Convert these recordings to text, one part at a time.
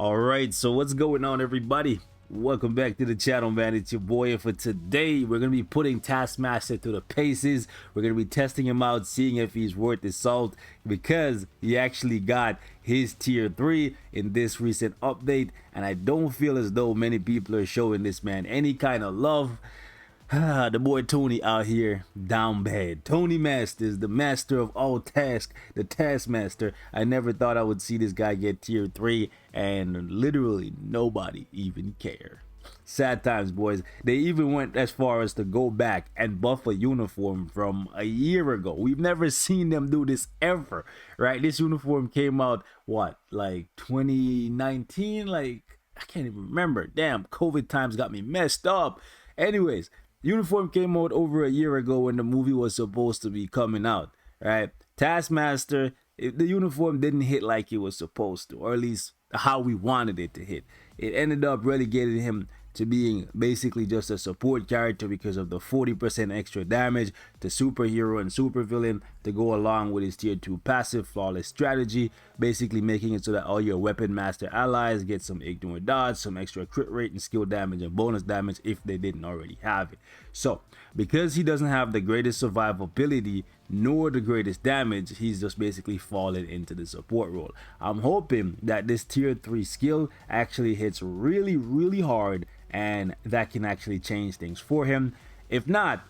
All right, so what's going on, everybody? Welcome back to the channel, man. It's your boy, and for today we're gonna be putting Taskmaster through the paces. We're gonna be testing him out, seeing if he's worth the salt, because he actually got his tier 3 in this recent update, and I don't feel as though many people are showing this man any kind of love. The boy Tony out here down bad. Tony Masters, the master of all tasks, the Taskmaster. I never thought I would see this guy get tier 3 and literally nobody even care. Sad times, boys. They even went as far as to go back and buff a uniform from a year ago. We've never seen them do this ever, right? This uniform came out, what, like 2019? Like, I can't even remember. Damn, COVID times got me messed up. Anyways, uniform came out over a year ago when the movie was supposed to be coming out, right? Taskmaster, the uniform didn't hit like it was supposed to, or at least how we wanted it to hit. It ended up relegating him to being basically just a support character because of the 40% extra damage to superhero and supervillain to go along with his tier 2 passive flawless strategy, basically making it so that all your weapon master allies get some ignore dodge, some extra crit rate and skill damage and bonus damage if they didn't already have it. So because he doesn't have the greatest survivability nor the greatest damage, he's just basically fallen into the support role. I'm hoping that this tier 3 skill actually hits really hard and that can actually change things for him. If not,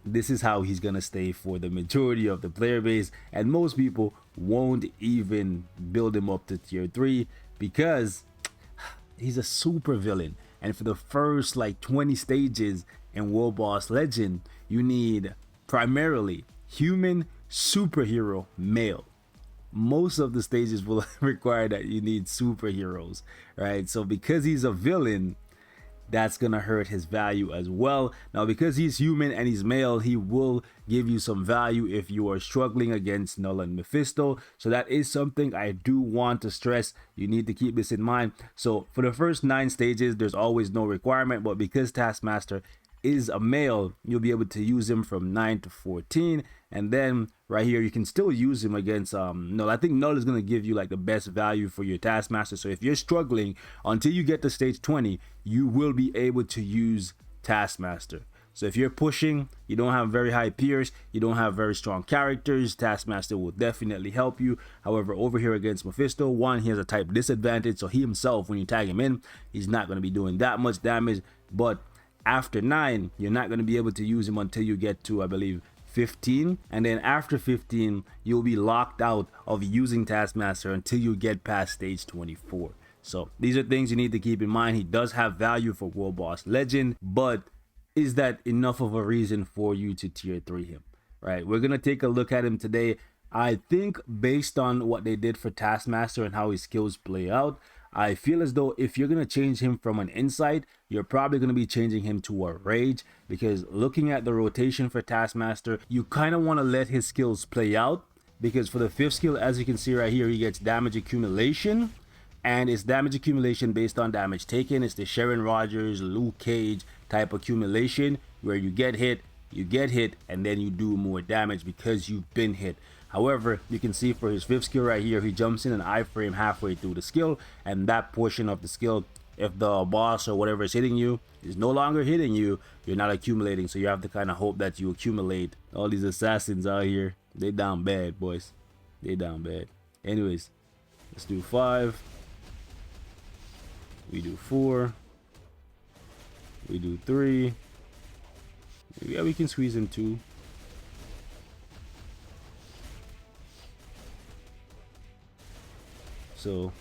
this is how he's gonna stay for the majority of the player base, and most people won't even build him up to tier 3 because he's a super villain, and for the first like 20 stages in World Boss Legend, you need primarily human, superhero, male. Most of the stages will require that you need superheroes, right? So because he's a villain, that's gonna hurt his value as well. Now because he's human and he's male, he will give you some value if you are struggling against Null and Mephisto. So that is something I do want to stress. You need to keep this in mind. So for the first 9 stages, there's always no requirement, but because Taskmaster is a male, you'll be able to use him from 9 to 14, and then right here you can still use him against Null. I think Null is going to give you like the best value for your Taskmaster. So if you're struggling until you get to stage 20, you will be able to use Taskmaster. So if you're pushing, you don't have very high peers, you don't have very strong characters, Taskmaster will definitely help you. However, over here against Mephisto, one, he has a type disadvantage, so he himself, when you tag him in, he's not going to be doing that much damage. But after 9, you're not going to be able to use him until you get to, I believe, 15, and then after 15 you'll be locked out of using Taskmaster until you get past stage 24. So these are things you need to keep in mind. He does have value for World Boss Legend, but is that enough of a reason for you to tier 3 him? Right, we're gonna take a look at him today. I think based on what they did for Taskmaster and how his skills play out, I feel as though if you're going to change him from an insight, you're probably going to be changing him to a rage, because looking at the rotation for Taskmaster, you kind of want to let his skills play out, because for the 5th skill, as you can see right here, he gets damage accumulation, and it's damage accumulation based on damage taken. It's the Sharon Rogers, Luke Cage type accumulation where you get hit, and then you do more damage because you've been hit. However, you can see for his 5th skill right here, he jumps in an iframe halfway through the skill, and that portion of the skill, if the boss or whatever is hitting you is no longer hitting you, you're not accumulating. So you have to kind of hope that you accumulate. All these assassins out here, they down bad, boys. They down bad. Anyways, let's do 5. We do 4. We do 3. Yeah, we can squeeze in 2. So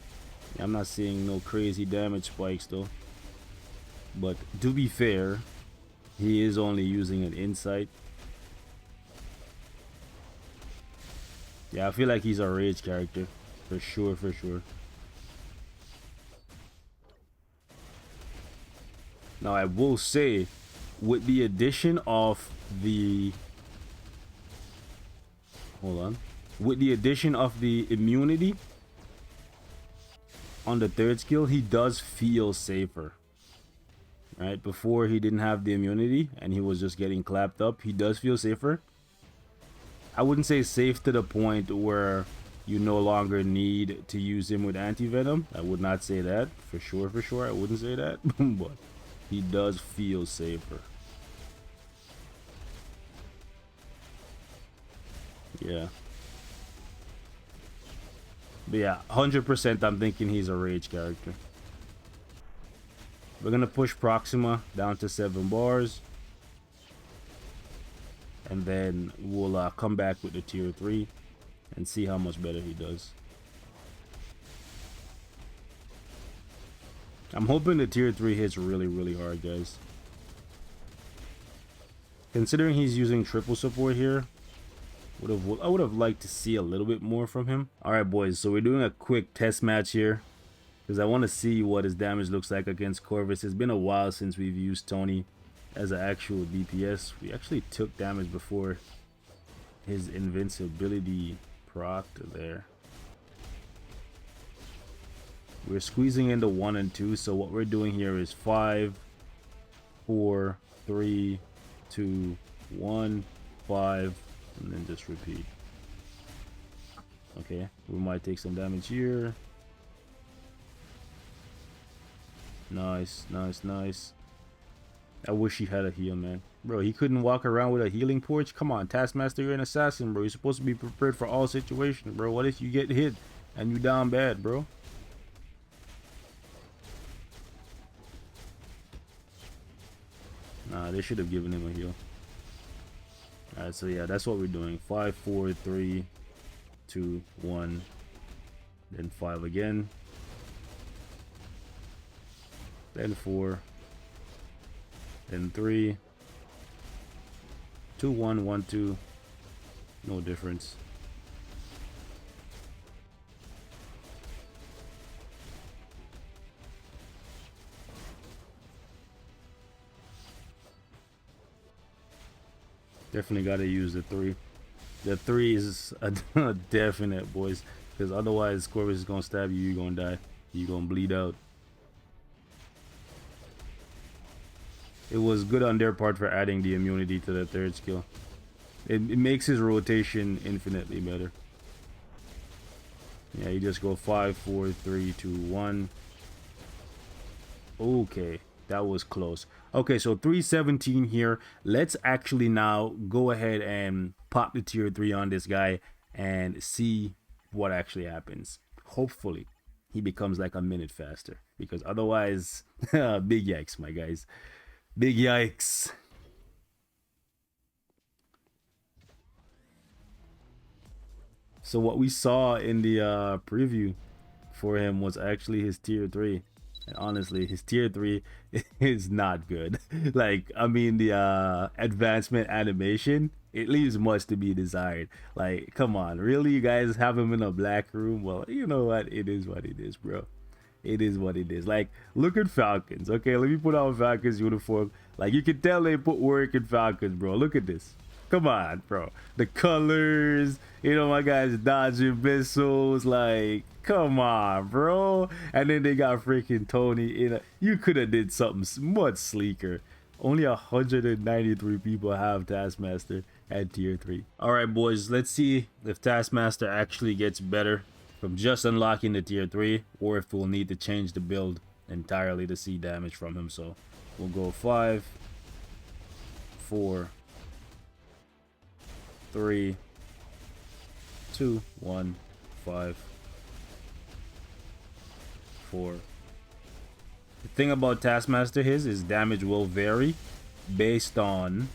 I'm not seeing no crazy damage spikes though, but to be fair, he is only using an insight. Yeah, I feel like he's a rage character for sure. Now I will say, with the addition of the immunity on the 3rd skill, he does feel safer. Right, before he didn't have the immunity and he was just getting clapped up, he does feel safer. I wouldn't say safe to the point where you no longer need to use him with anti-venom. I would not say that. For sure, I wouldn't say that. But he does feel safer. Yeah. But yeah, 100% I'm thinking he's a rage character. We're going to push Proxima down to 7 bars. And then we'll come back with the tier 3 and see how much better he does. I'm hoping the tier 3 hits really hard, guys. Considering he's using triple support here, I would have liked to see a little bit more from him. Alright boys, so we're doing a quick test match here, because I want to see what his damage looks like against Corvus. It's been a while since we've used Tony as an actual DPS. We actually took damage before his invincibility procced there. We're squeezing into 1 and 2, so what we're doing here is 5, 4, 3, 2, 1, 5, and then just repeat. Okay, we might take some damage here. Nice. I wish he had a heal, man. Bro, he couldn't walk around with a healing torch? Come on, Taskmaster, you're an assassin, bro. You're supposed to be prepared for all situations, bro. What if you get hit and you down bad, bro? Nah, they should have given him a heal. Alright, so yeah, that's what we're doing. 5, 4, 3, 2, 1. Then 5 again. Then 4. Then 3. 2, 1, 1, 2. No difference. Definitely got to use the 3. The 3 is a definite, boys. Because otherwise, Corvus is going to stab you. You're going to die. You're going to bleed out. It was good on their part for adding the immunity to the 3rd skill. It makes his rotation infinitely better. Yeah, you just go 5, 4, 3, 2, 1. Okay, that was close. Okay, so 317 here. Let's actually now go ahead and pop the tier 3 on this guy and see what actually happens. Hopefully, he becomes like a minute faster. Because otherwise, big yikes, my guys. Big yikes. So what we saw in the preview for him was actually his tier 3. And honestly, his tier 3 is not good. Like, I mean, the advancement animation, it leaves much to be desired. Like, come on, really, you guys have him in a black room? Well, you know what? It is what it is, bro. It is what it is. Like, look at Falcons. Okay, let me put on Falcons uniform. Like, you can tell they put work in Falcons, bro. Look at this. Come on, bro. The colors, you know, my guys dodging missiles. Like, come on, bro. And then they got freaking Tony in. You could have did something much sleeker. Only 193 people have Taskmaster at tier 3. All right, boys. Let's see if Taskmaster actually gets better from just unlocking the tier 3, or if we'll need to change the build entirely to see damage from him. So we'll go 5, 4, 3, 2, 1, 5, 4. The thing about Taskmaster his damage will vary based on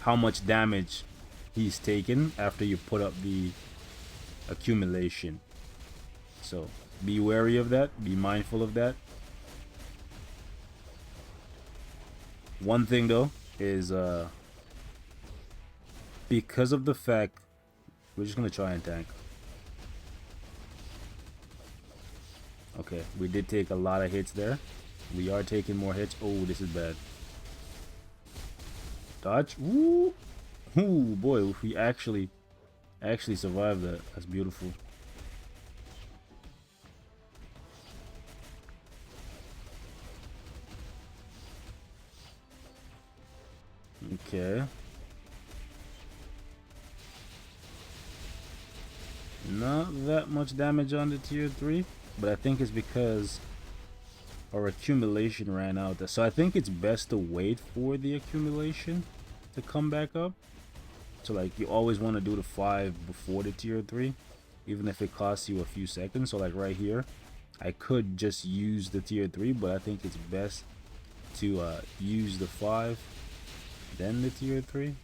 how much damage he's taken after you put up the accumulation. So be wary of that, be mindful of that. One thing though is because of the fact, we're just gonna try and tank. Okay, we did take a lot of hits there. We are taking more hits. Oh, this is bad. Dodge. Woo! Ooh, boy, if we actually survived that. That's beautiful. Okay. Not that much damage on the tier 3, but I think it's because our accumulation ran out. So I think it's best to wait for the accumulation to come back up. So like you always want to do the 5 before the tier 3, even if it costs you a few seconds. So like right here, I could just use the tier 3, but I think it's best to use the 5, then the tier 3.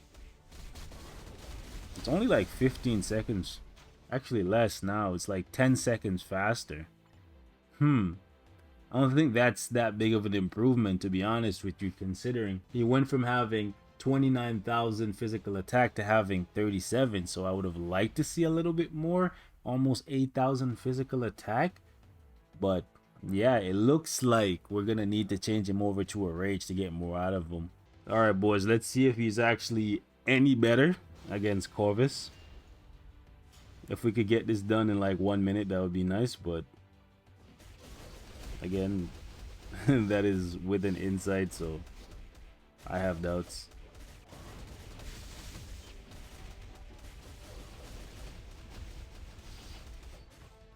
It's only like 15 seconds. Actually less now. It's like 10 seconds faster. I don't think that's that big of an improvement, to be honest with you, considering he went from having 29,000 physical attack to having 37. So I would have liked to see a little bit more, almost 8,000 physical attack. But yeah, it looks like we're gonna need to change him over to a rage to get more out of him. All right, boys, let's see if he's actually any better against Corvus. If we could get this done in like 1 minute, that would be nice, but again, that is with an insight, so I have doubts.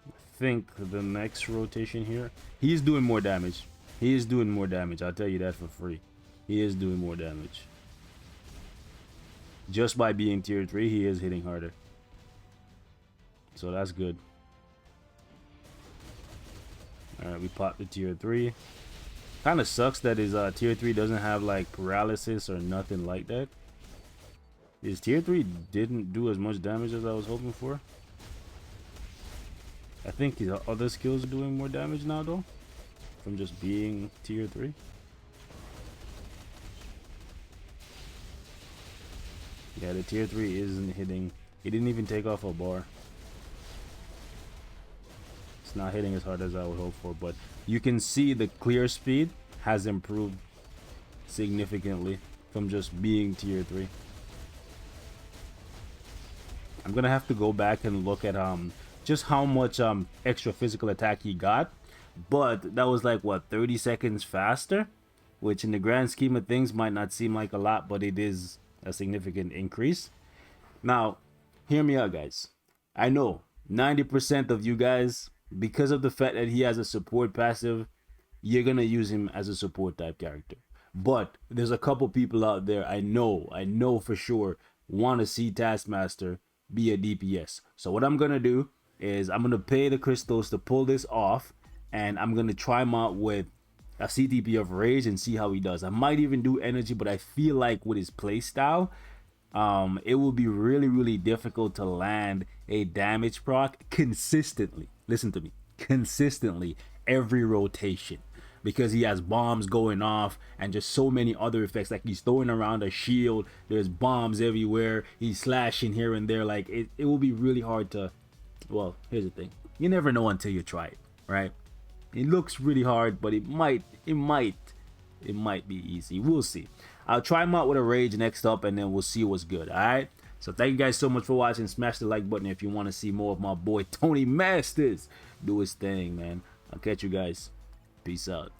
I think the next rotation here, he's doing more damage. He is doing more damage, I'll tell you that for free. He is doing more damage. Just by being tier 3, he is hitting harder. So that's good. Alright, we popped the tier 3. Kind of sucks that his tier 3 doesn't have like paralysis or nothing like that. His tier 3 didn't do as much damage as I was hoping for. I think his other skills are doing more damage now though, from just being tier 3. Yeah, the tier 3 isn't hitting. He didn't even take off a bar. It's not hitting as hard as I would hope for, but you can see the clear speed has improved significantly from just being tier 3. I'm gonna have to go back and look at just how much extra physical attack he got, but that was like what, 30 seconds faster, which in the grand scheme of things might not seem like a lot, but it is a significant increase. Now hear me out, guys. I know 90% of you guys, because of the fact that he has a support passive, you're gonna use him as a support type character. But there's a couple people out there I know for sure want to see Taskmaster be a DPS. So what I'm gonna do is I'm gonna pay the crystals to pull this off, and I'm gonna try him out with a CTP of Rage and see how he does. I might even do energy, but I feel like with his playstyle, it will be really difficult to land a damage proc consistently. Listen to me, consistently every rotation, because he has bombs going off and just so many other effects. Like he's throwing around a shield, there's bombs everywhere, he's slashing here and there. Like it will be really hard to, well, here's the thing, you never know until you try it, right? It looks really hard, but it might be easy. We'll see. I'll try him out with a rage next up, and then we'll see what's good. All right, so thank you guys so much for watching. Smash the like button if you want to see more of my boy Tony Masters do his thing, man. I'll catch you guys. Peace out.